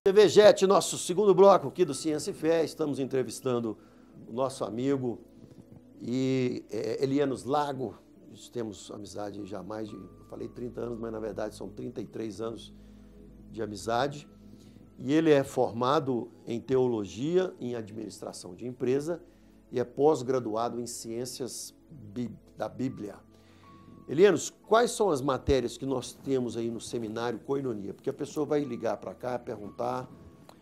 TV Jet, nosso segundo bloco aqui do Ciência e Fé, estamos entrevistando o nosso amigo Elianos Lago. Temos amizade já há mais de, eu falei 30 anos, mas na verdade são 33 anos de amizade. E ele é formado em teologia, em administração de empresa e é pós-graduado em ciências da Bíblia. Elianos, quais são as matérias que nós temos aí no seminário Koinonia? Porque a pessoa vai ligar para cá, perguntar,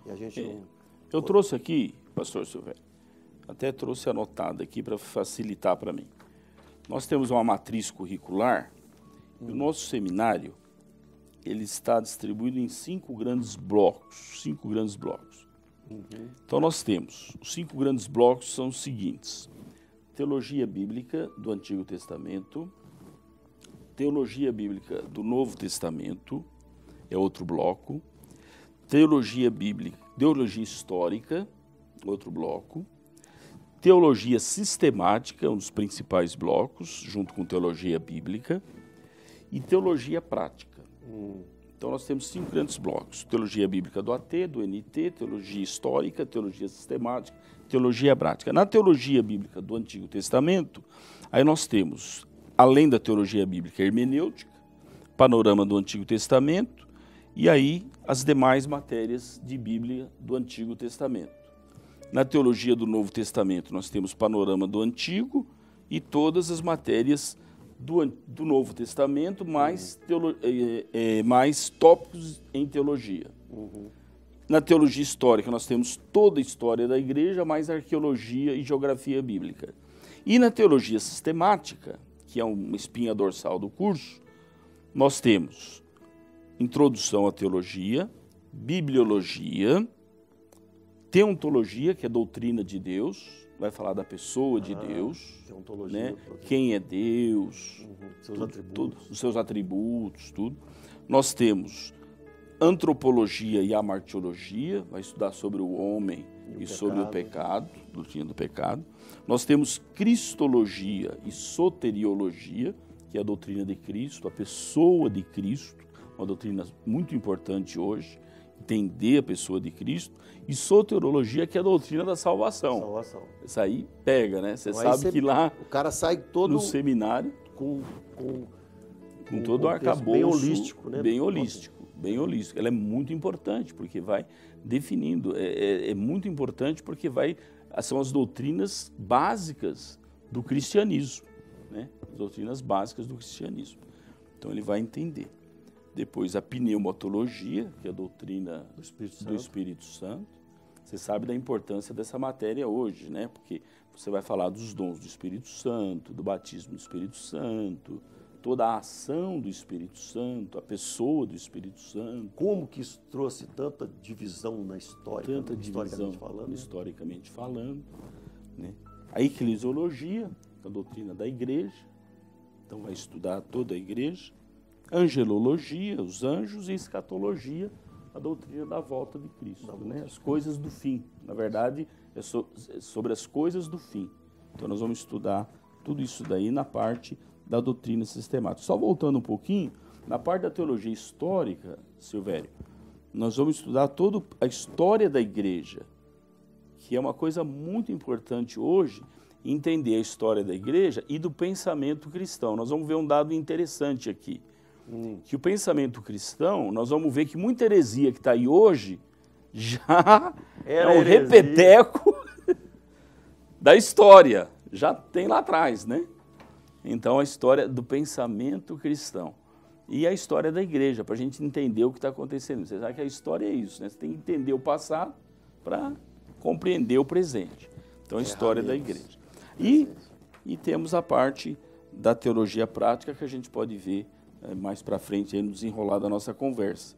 e a gente não... Eu trouxe aqui, pastor Silvério, até trouxe anotado aqui para facilitar para mim. Nós temos uma matriz curricular e o nosso seminário, ele está distribuído em 5 grandes blocos. Então nós temos, os 5 grandes blocos são os seguintes: teologia bíblica do Antigo Testamento, teologia bíblica do Novo Testamento, é outro bloco, teologia bíblica, teologia histórica, outro bloco, teologia sistemática, um dos principais blocos, junto com teologia bíblica, e teologia prática. Então nós temos 5 grandes blocos: teologia bíblica do AT, do NT, teologia histórica, teologia sistemática, teologia prática. Na teologia bíblica do Antigo Testamento, aí nós temos, além da teologia bíblica, hermenêutica, panorama do Antigo Testamento, e aí as demais matérias de Bíblia do Antigo Testamento. Na teologia do Novo Testamento, nós temos panorama do Antigo e todas as matérias do Novo Testamento, mais tópicos em teologia. Na teologia histórica, nós temos toda a história da igreja, mais arqueologia e geografia bíblica. E na teologia sistemática, que é uma espinha dorsal do curso, nós temos introdução à teologia, bibliologia, teontologia, que é a doutrina de Deus, vai falar da pessoa de Deus, né? Quem é Deus, os seus atributos, tudo. Nós temos antropologia e amartiologia, vai estudar sobre o homem e sobre o pecado, doutrina do pecado. Nós temos cristologia e soteriologia, que é a doutrina de Cristo, a pessoa de Cristo, uma doutrina muito importante hoje, entender a pessoa de Cristo, e soteriologia, que é a doutrina da salvação. Isso aí pega, né? Você sabe que lá o cara sai todo no seminário com todo o arcabouço bem holístico, né? Bem holístico. Ela é muito importante, porque vai definindo, é muito importante porque são as doutrinas básicas do cristianismo, né? As doutrinas básicas do cristianismo. Então ele vai entender. Depois a pneumatologia, que é a doutrina do Espírito Santo. Você sabe da importância dessa matéria hoje, né? Porque você vai falar dos dons do Espírito Santo, do batismo do Espírito Santo, toda a ação do Espírito Santo, a pessoa do Espírito Santo. Como que isso trouxe tanta divisão na história? Tanta divisão, historicamente falando. Né? A eclesiologia, a doutrina da igreja. Então vai estudar toda a igreja. Angelologia, os anjos, e escatologia, a doutrina da volta de Cristo, né? As coisas do fim. Na verdade, é sobre as coisas do fim. Então nós vamos estudar tudo isso daí na parte da doutrina sistemática. Só voltando um pouquinho, na parte da teologia histórica, Silvério, nós vamos estudar toda a história da igreja, que é uma coisa muito importante hoje, entender a história da igreja e do pensamento cristão. Nós vamos ver um dado interessante aqui. Que o pensamento cristão, nós vamos ver que muita heresia que está aí hoje já é um repeteco da história. Já tem lá atrás, né? Então, a história do pensamento cristão. E a história da igreja, para a gente entender o que está acontecendo. Você sabe que a história é isso, né? Você tem que entender o passado para compreender o presente. Então, a história da igreja. E temos a parte da teologia prática que a gente pode ver mais para frente, aí, no desenrolar da nossa conversa,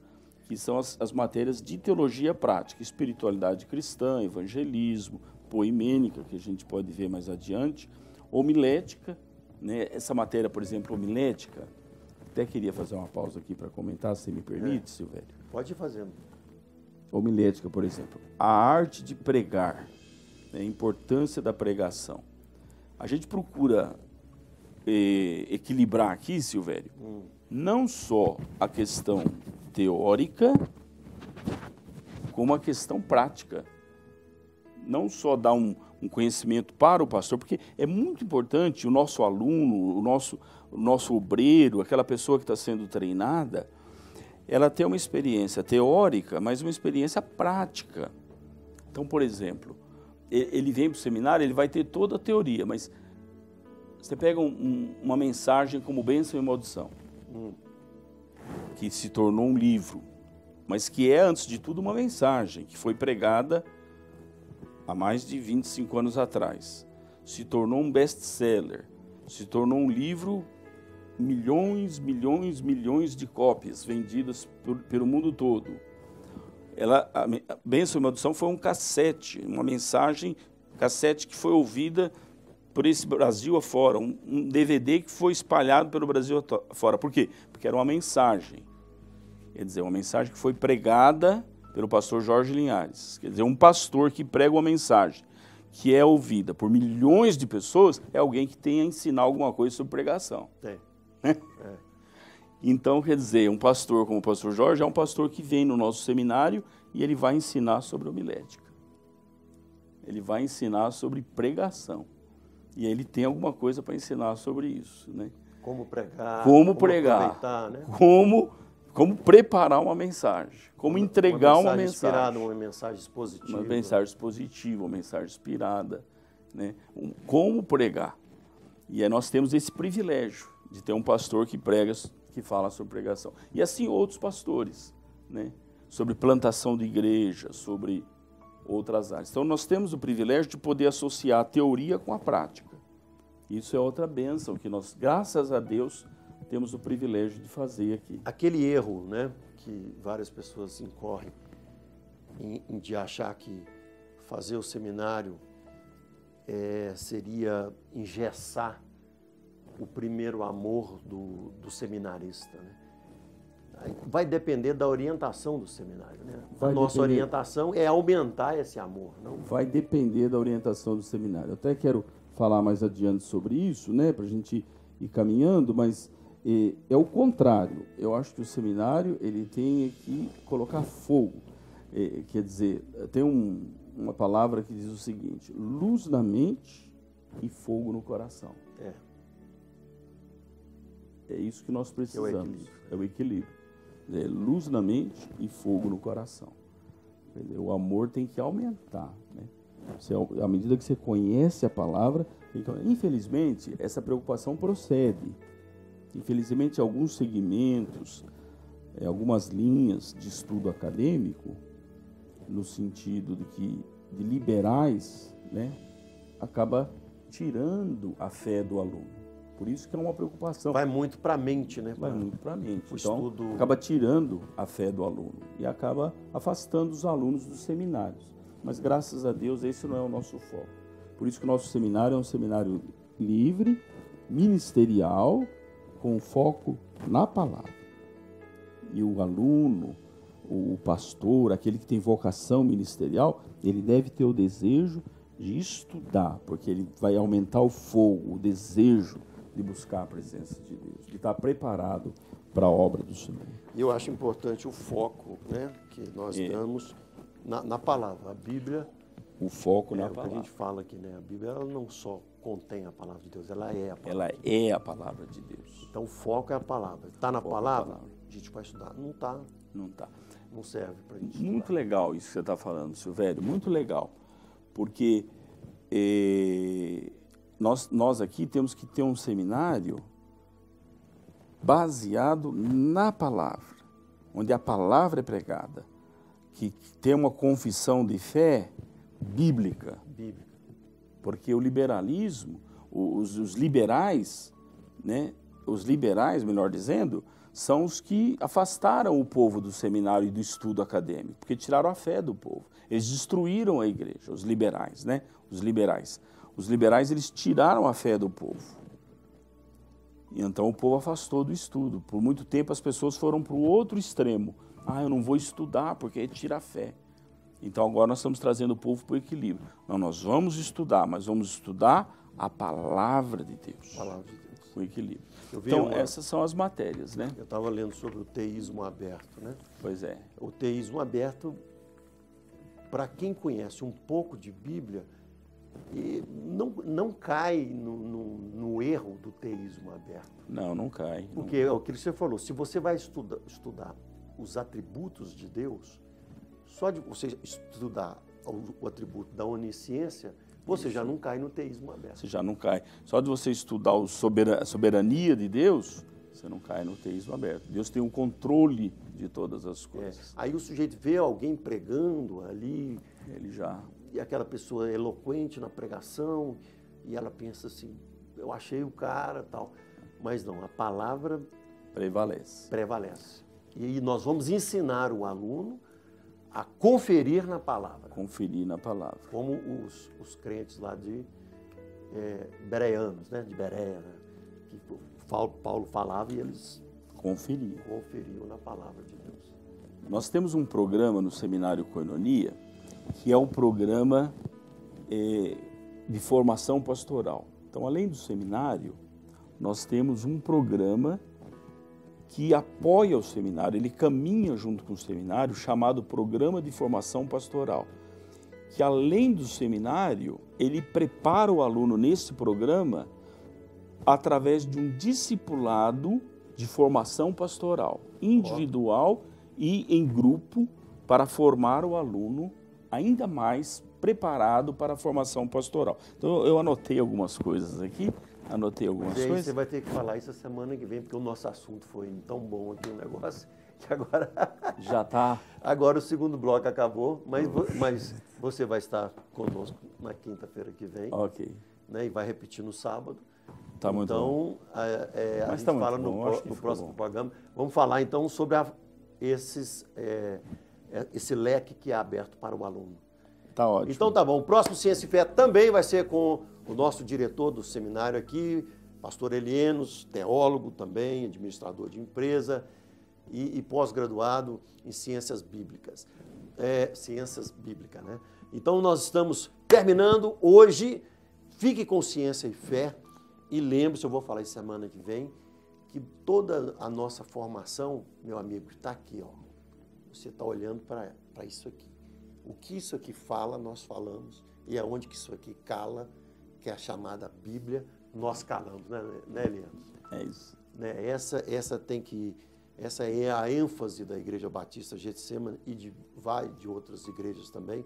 que são as matérias de teologia prática, espiritualidade cristã, evangelismo, poimênica, que a gente pode ver mais adiante, homilética, né? Essa matéria, por exemplo, homilética, até queria fazer uma pausa aqui para comentar, se você me permite, Silvério. Pode ir fazendo. Homilética, por exemplo, a arte de pregar, né? A importância da pregação. A gente procura equilibrar aqui, Silvério, não só a questão teórica, como a questão prática. Não só dar um conhecimento para o pastor, porque é muito importante o nosso aluno, o nosso obreiro, aquela pessoa que está sendo treinada, ela ter uma experiência teórica, mas uma experiência prática. Então, por exemplo, ele vem para o seminário, ele vai ter toda a teoria, mas você pega uma mensagem como Bênção e Maldição, que se tornou um livro, mas que é, antes de tudo, uma mensagem, que foi pregada há mais de 25 anos atrás. Se tornou um best-seller, se tornou um livro, milhões de cópias vendidas pelo mundo todo. A Bênção e Maldição foi um cassete, uma mensagem, cassete que foi ouvida por esse Brasil afora, um DVD que foi espalhado pelo Brasil afora. Por quê? Porque era uma mensagem. Quer dizer, uma mensagem que foi pregada pelo pastor Jorge Linhares. Quer dizer, um pastor que prega uma mensagem que é ouvida por milhões de pessoas é alguém que tem a ensinar alguma coisa sobre pregação. Então, quer dizer, um pastor como o pastor Jorge é um pastor que vem no nosso seminário e ele vai ensinar sobre homilética. Ele vai ensinar sobre pregação. E ele tem alguma coisa para ensinar sobre isso, né? Como pregar, como aproveitar, né? Como preparar uma mensagem, como entregar uma mensagem inspirada, uma mensagem expositiva. Uma mensagem expositiva, uma mensagem inspirada, né? Como pregar. E aí nós temos esse privilégio de ter um pastor que prega, que fala sobre pregação. E assim outros pastores, né? Sobre plantação de igreja, sobre outras áreas. Então nós temos o privilégio de poder associar a teoria com a prática. Isso é outra bênção que nós, graças a Deus, temos o privilégio de fazer aqui. Aquele erro, né, que várias pessoas incorrem de achar que fazer o seminário seria engessar o primeiro amor do seminarista, né? Vai depender da orientação do seminário, né? A nossa orientação é aumentar esse amor, não? Vai depender da orientação do seminário. Eu até quero falar mais adiante sobre isso, né, para a gente ir caminhando, mas é o contrário. Eu acho que o seminário ele tem que colocar fogo. Quer dizer, tem uma palavra que diz o seguinte: luz na mente e fogo no coração. É isso que nós precisamos. É o equilíbrio. Luz na mente e fogo no coração. O amor tem que aumentar, né? À medida que você conhece a palavra, infelizmente, essa preocupação procede. Infelizmente, alguns segmentos, algumas linhas de estudo acadêmico, no sentido de liberais, né, acaba tirando a fé do aluno. Por isso que é uma preocupação. Vai muito para a mente, né? Vai muito para a mente. O então, estudo... acaba tirando a fé do aluno e acaba afastando os alunos dos seminários. Mas, graças a Deus, esse não é o nosso foco. Por isso que o nosso seminário é um seminário livre, ministerial, com foco na palavra. E o aluno, o pastor, aquele que tem vocação ministerial, ele deve ter o desejo de estudar, porque ele vai aumentar o fogo, o desejo de buscar a presença de Deus, de estar preparado para a obra do Senhor. Eu acho importante o foco, né, que nós damos na palavra. A Bíblia... O foco na palavra. O que a gente fala aqui, né? A Bíblia ela não só contém a palavra de Deus, ela é a palavra. Ela é a palavra de Deus. Então o foco é a palavra. Está na palavra, a gente vai estudar. Não está. Não está. Não serve para a gente Muito estudar. legal isso que você está falando, Silvério. Muito legal. Porque nós aqui temos que ter um seminário baseado na palavra, onde a palavra é pregada, que tem uma confissão de fé bíblica. Porque o liberalismo, os liberais, né, os liberais, melhor dizendo, são os que afastaram o povo do seminário e do estudo acadêmico, porque tiraram a fé do povo. Eles destruíram a igreja, os liberais, né? Os liberais, eles tiraram a fé do povo. E então o povo afastou do estudo. Por muito tempo as pessoas foram para o outro extremo. Eu não vou estudar porque tira a fé. Então agora nós estamos trazendo o povo para o equilíbrio. Não, nós vamos estudar, mas vamos estudar a palavra de Deus. Palavra de Deus. O equilíbrio. Então essas são as matérias, né? Eu estava lendo sobre o teísmo aberto, né? Pois é. O teísmo aberto para quem conhece um pouco de Bíblia, não cai no erro do teísmo aberto. Não cai. Porque é o que você falou, se você vai estudar os atributos de Deus, só de você estudar o atributo da onisciência, você já não cai no teísmo aberto. Você já não cai. Só de você estudar a soberania de Deus, você não cai no teísmo aberto. Deus tem um controle de todas as coisas. Aí o sujeito vê alguém pregando ali, Ele já... e aquela pessoa eloquente na pregação, e ela pensa assim, eu achei o cara, tal. Mas não, a palavra prevalece. E nós vamos ensinar o aluno a conferir na palavra. Conferir na palavra. Como os crentes lá de bereanos, né? De Bereia, né? Que Paulo falava e eles conferiam na palavra de Deus. Nós temos um programa no Seminário Koinonia, que é um programa de formação pastoral. Então, além do seminário, nós temos um programa que apoia o seminário, ele caminha junto com o seminário, chamado Programa de Formação Pastoral, que além do seminário, ele prepara o aluno nesse programa através de um discipulado de formação pastoral, individual e em grupo, para formar o aluno ainda mais preparado para a formação pastoral. Então, eu anotei algumas coisas aqui. Coisas. Você vai ter que falar isso a semana que vem, porque o nosso assunto foi tão bom aqui, um negócio, que agora... Já está. Agora o segundo bloco acabou, mas você vai estar conosco na quinta-feira que vem. Ok. Né, e vai repetir no sábado. Tá muito bom. A gente fala no próximo programa. Vamos falar então sobre esse leque que é aberto para o aluno. Tá ótimo. Então tá bom. O próximo Ciência e Fé também vai ser com o nosso diretor do seminário aqui, pastor Elienos, teólogo também, administrador de empresa e pós-graduado em ciências bíblicas. Ciências bíblicas, né? Então nós estamos terminando hoje. Fique com ciência e fé e lembre-se, eu vou falar isso semana que vem, que toda a nossa formação, meu amigo, está aqui, ó. Você está olhando para isso aqui. O que isso aqui fala, nós falamos, e aonde que isso aqui cala, que é a chamada Bíblia, nós calamos, né, Leandro? É isso. Né? Essa é a ênfase da Igreja Batista Getsemane e de outras igrejas também,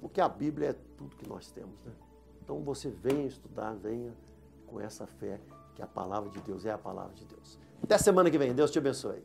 porque a Bíblia é tudo que nós temos, né? Então você venha estudar, venha com essa fé, que a palavra de Deus é a palavra de Deus. Até semana que vem, Deus te abençoe.